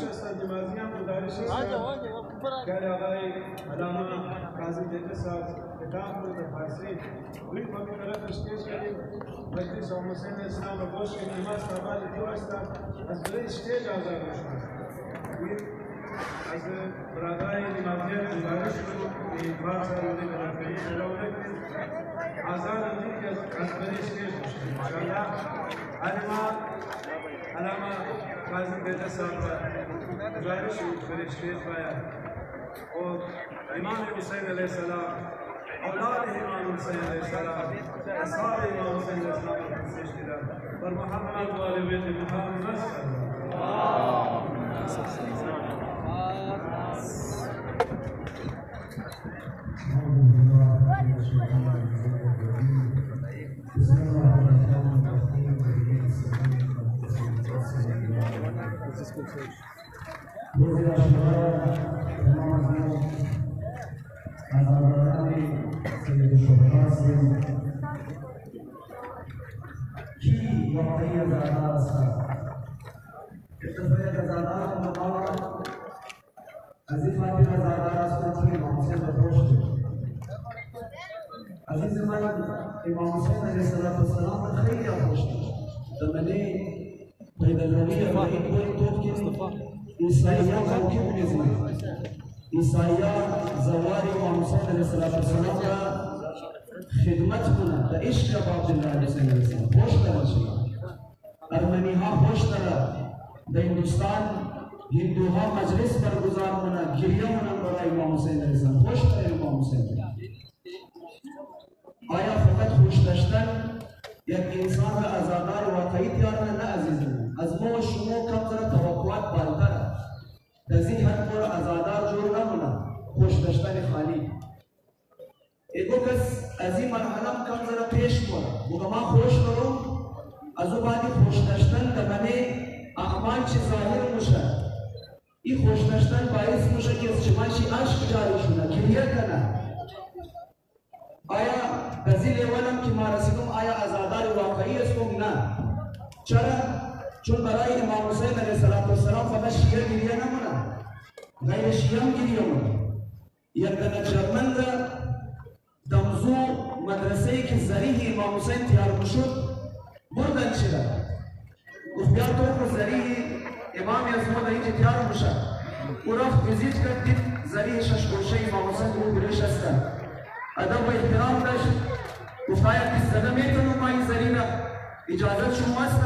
هستند که مازیان گزارش هستند که آقای علامه قاضی دیده صاحب کتاب بود در فارسی روی ما می طرف اشتیش کردیم مجلس و حسین اسلام و گوش که نماز تابال دیو هستند از برای اشتیج آزاد هستند از برادرای نمازیان گزارش بود که بار سال روی برادری شروع آزاد همدید که از برای اشتیج هستند انشاءالله علامه قاضی دیده صاحب گزارش برای اشتیج باید اور امام حسین علیہ السلام اولاد امام حسین علیہ السلام اصحاب امام حسین علیہ السلام پیش کردن اور محمد و آل بیت محمد عزیز من امام حسین علیه السلام خیلی خوشم دمنه پیداروی راهی کوی توپ که عیساییان ممکن نیست عیساییان زوار امام حسین علیه السلام را خدمت کنند و عشق باب الله علیه السلام خوش دارند ارمنی ها خوش دارند در هندوستان هندوها مجلس برگزار کنند گریه کنند برای امام حسین علیه السلام خوش دارند امام حسین آیا فقط خوش داشتن یک انسان را عزادار واقعی تیار نه عزیزم از ما و شما کم ذره توقعات بالاتر از این حد ما را عزادار جور نمونه خوش داشتن خالی ایگو کس از این مرحله کم ذره پیش کنه بگه ما خوش دارم از او بعدی خوش داشتن دمنه اعمال چه ظاهر موشه این خوش داشتن باعث موشه که از چماشی عشق جاری شونه گریه کنه آیا بزیل اولم که ما رسیدم آیا عزادار واقعی هستم؟ نه چرا؟ چون برای امام حسین علیه السلام فقط شیعه گریه نمونه غیر شیعه هم گریه مونه یک دنه جرمن را دمزو مدرسه که ذریح امام حسین تیار بشد بردن چرا؟ گفت بیا تو که ذریح امام ازمو در اینجا تیار بشد او رفت ویزیت کرد دید ذریح ششگوشه امام حسین رو برش هستن ادب و احترام داشت گفت آیا کس زده میتونم ما این زرینه اجازت شما هست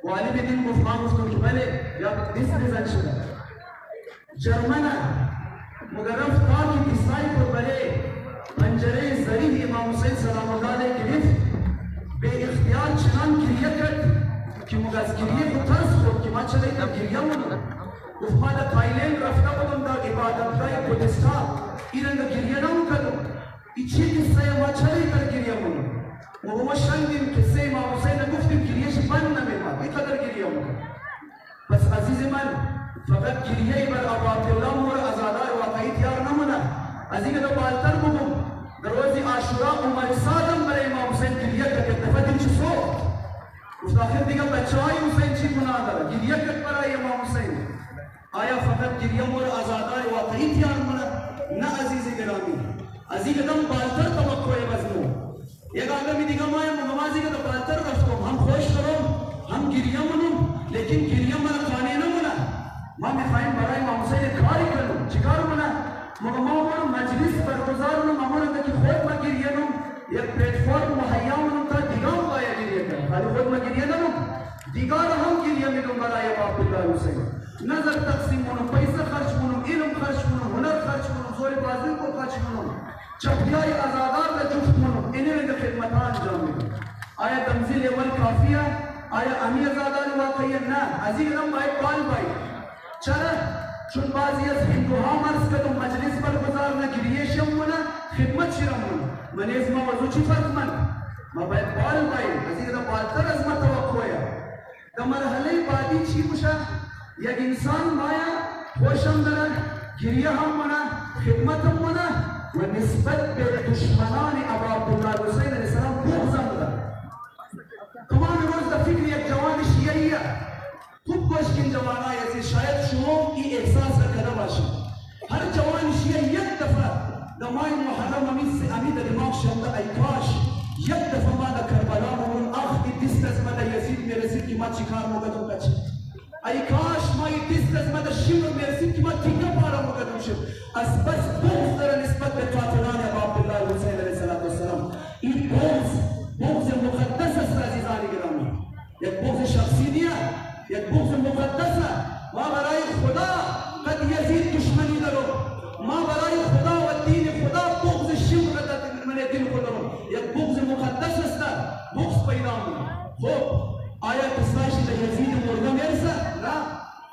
والی بدین گفت ما گفتم که بله یا دیست بزن شده جرمنه مگر رفت تا که دیستایی پر بله پنجره زریح امام حسین سلام الله علیه گرفت به اختیار چنان گریه کرد که مگر از گریه خود ترس خورد که ما چرا اینا گریه مونه گفت ما در تایلند رفته بودم در عبادتگاه بودستان این رنگ گریه نمیکردم این چی قصه ما چرا اینقدر گریه مونم و ما شنیدیم قصه امام حسین گفتیم گریهش بند نمیمد اینقدر گریه مونم پس عزیز من فقط گریه بر ابو عبدالله مور عزادار واقعی تیار نمونه از اینکه دو بالتر بگم در روز عاشورا عمر سادم برای امام حسین گریه کرد دفعه دیم چی سو گفت آخر دیگه بچه های حسین چی گناه داره گریه کرد برای امام حسین آیا فقط گریه مور عزادار واقعی تیار مونه نه عزیز گرامی از این قدم بالتر توقع مظلوم یک آدمی دیگه مایم نمازی که بالتر رفتم هم خوش دارم هم گریه منم لیکن گریه من خانه نمونه ما میخوایم برای امام حسین کاری کنم چیکار کنه مگه ما برم مجلس برگزار کنم امون که خود ما گریه نم یک پلتفرم مهیا منم تا دیگه باید گریه کنم خالی خود ما گریه نم دیگه هم گریه میکنم برای عبدالله حسین نظر تقسیم کنم پیسه خرج کنم علم خرج کنم هنر خرج کنم زور بازی کو خرج کنم چپیای عزادار را جفت کنم اینه رنگ خدمتان انجام میدم آیا تمثیل اول کافیه آیا امی عزادار واقعی نه از این قدم باید بال باید چرا چون بعضی از هندوها مرز کردم مجلس برگزار نگریه شمونه خدمت شرمونه من از ما وضو چی فرق من ما باید بال باید از این قدم بالتر از ما توقعه در مرحله بعدی چی بشه یک انسان باید خوشم دارد گریه هم منه خدمت هم منه و نسبت به دشمنان ابو عبدالله حسین علیه السلام بغض هم دارد تمام روز در فکر یک جوان شیعیه خوب مشکل جوانا یزید شاید شما این احساس کرده باشید هر جوان شیعه یک دفعه دمای محرم امید دماغ شنده ای کاش یک دفعه ما در کربلا مون آخ این دست از ما در یزید میرسید که ما چی کار مگدم کچی ای کاش ما این دست از ما در شیور میرسید که ما تیکه پارا مگدم شد از بس بغض در نسبت به قاتلان ابا عبدالله حسین علیه السلام این بغض مقدس است عزیزان گرامی یک بغض شخصی نیست یک بغض مقدس است ما برای خدا قد یزید دشمنی دارم ما برای خدا و دین خدا بغض شیور من دین خدا یک بغض مقدس است بغض پیدا می‌کنه خب آیا قصه‌اش در یزید مرده میرسه نه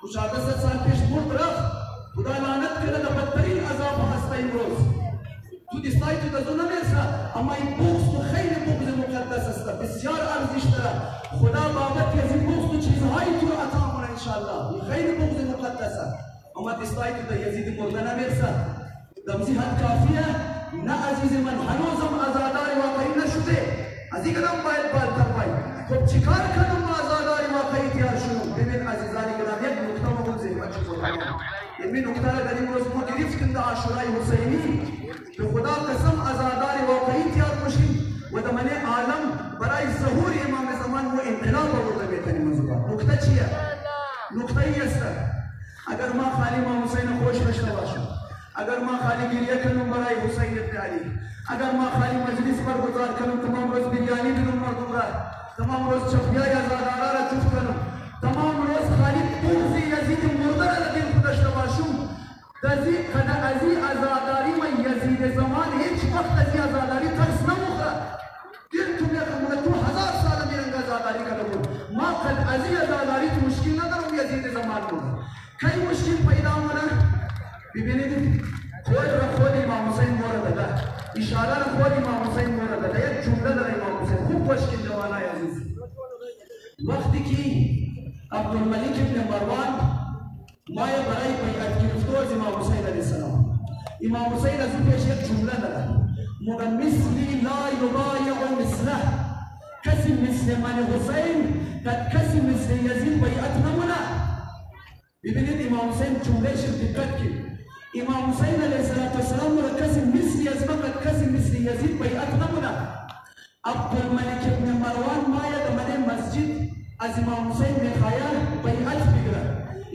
او 14 سال پیش مرد رفت خدا لعنت کنه در بدترین عذاب هست امروز تو دستای تو دزو نمیرسه اما این بغض تو خیلی بغض مقدس است بسیار ارزش داره خدا بابت یزید بغض تو چیزهایی تو عطا کنه انشاءالله این خیلی بغض مقدس است اما دستای تو در یزید مرده نمیرسه دمزی حد کافیه نه عزیز من هنوزم عزادار واقعی نشده از این قدم باید بالتر باید خب چیکار کنم ما عزادار واقعی تیار شدم ببین عزیزانی گرام یک نکته ما بود ذهنم چی کنم این نکته را در این روز ما گرفتیم در عاشورای حسینی به خدا قسم عزادار واقعی تیار باشیم و در من عالم برای ظهور امام زمان و انقلاب آورده میتونیم منظور نکته چیه نکته ای است اگر ما خالی امام حسین خوش داشته باشم اگر ما خالی گریه کنم برای حسین ابن علی اگر ما خالی مجلس برگزار کنم تمام روز بریانی بدم مردم را تمام روز چخیای عزادارا را جفت کنم تمام روز خالی بغض یزید مرده را در دل داشته باشم از این عزاداری من یزید زمان هیچ وقت از این عزاداری ترس نموخره دل تو میخوام تو 1000 سال میرنگ عزاداری کنم ما قد از این عزاداری تو مشکل ندارم یزید زمان بود کی مشکل پیدا مونه ببینید خود را خود امام حسین مورد ده اشاره را خود امام حسین مورد ده یک جمله در امام حسین خوب باش که جوانای عزیز وقتی که عبدالملک ابن مروان مایه برای بیعت گرفتو از امام حسین علیه السلام امام حسین از او پیش یک جمله داره مگه مثلی لا یبایع مثله کسی مثل من حسین قد کسی مثل یزید بیعت نمونه ببینید امام حسین جملهش دقت کرد امام حسین علیه السلام را کسی مثل یزید قد کسی مثل یزید بیعت نمونه عبدالملک ابن مروان مایه در من مسجد از امام حسین میخواید بیعت بگیره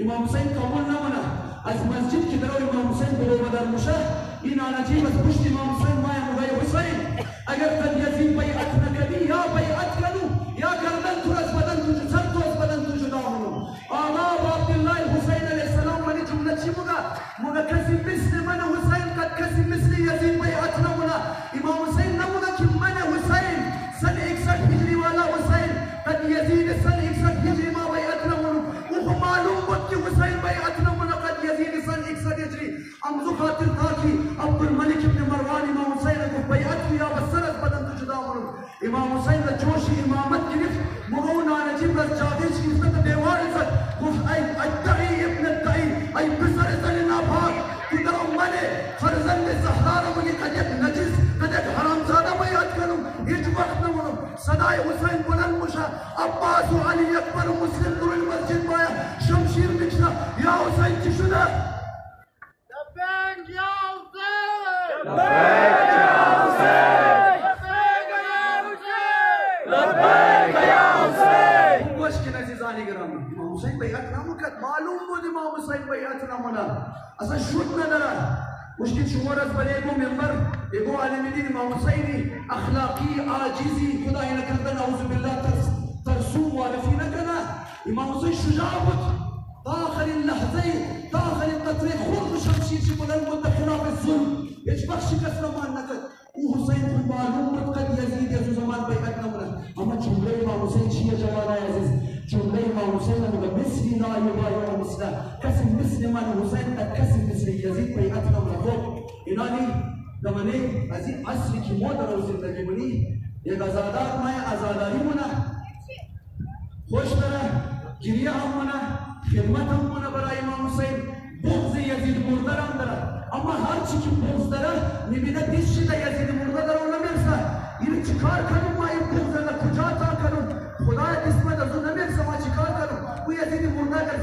امام حسین قبول نمونه از مسجد که در امام حسین برو در مشه این آنجیب از پشت امام حسین مایه مگه حسین اگر قد یزید بیعت نکردی یا بیعت کنو یا گردن تو از بدن تو سر تو از بدن تو جدا کنو آقا عبدالله حسین علیه السلام منی جمله چی مگه کسی مثل من حسین قد کسی مثل یزید بیعت نمونه امام حسین نمونه که من حسین سن 61 هجری والا حسین قد یزید سن 61 هجری ما بیعت نمونه او معلوم بود که حسین بیعت نمونه قد یزید سن 61 هجری امزو خاطر تھا کہ عبدالملک ابن مروان امام حسین کو بیعت کیا بس سر از بدن تو جدا کنو امام حسین را جوش امامت گرفت مگه اون نجیب را چاقیش گرفت دیوار زد گفت ای ادعی ابن ادعی ای پسر زن ناپاک تو در من فرزند زهرا را مگه قد یک نجس قد یک حرامزاده بیعت کنم هیچ وقت نمونم صدای حسین بلند میشه عباس و علی اکبر و مسلم در المسجد باید شمشیر میکشه یا حسین چی شده لبیک یا حسین لبیک یا حسین لبیک یا حسین خوش که عزیزانی گرامی امام حسین بیعت نمکد معلوم بود امام حسین بیعت نمونه اصلا شد نداره مشکل شما را از برای اگو منبر اگو عالم دین امام حسینی اخلاقی عاجزی خدای نکردن اعوذ بالله ترسو معرفی نکنه امام حسین شجاع بود تا آخرین لحظه تا آخرین قطره خون و شمشیر بلند بود خلاف الظلم هیچ وقت شکست نمان نکرد او حسین خود معلوم بود قد یزید از زمان بیعت نمونه اما جمله امام حسین چیه جوانای عزیز جمله امام حسین میگه مثلی لا یبایع مثله کسی مثل من حسین قد کسی مثل یزید بیعت نمونه خب اینانی دمانه از این عصری که ما در زندگی منی یک عزادار مای عزاداری مونه خوش داره گریه هم مونه خدمت هم مونه برای امام حسین بغض یزید مرده هم داره اما هر چی که بغض داره میبینه دیش چی در یزید مرده داره و نمیرسه این چیکار کنم ما این بغض را کجا تا کنم خدای دست من از اون نمیرسه ما چیکار کنم او یزید مرده اگر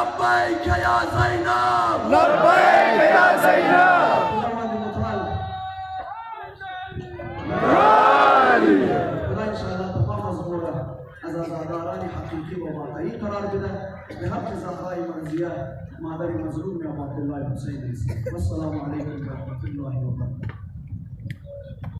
لبیک یا زینب لبیک یا زینب خدا انشاءالله تمام مزبورة از آزاداران حقیقی و واقعی قرار بده به حق زهرای مرضیه مادر مظلوم یا عبدالله حسین است. والسلام علیکم و رحمت الله و برکاته.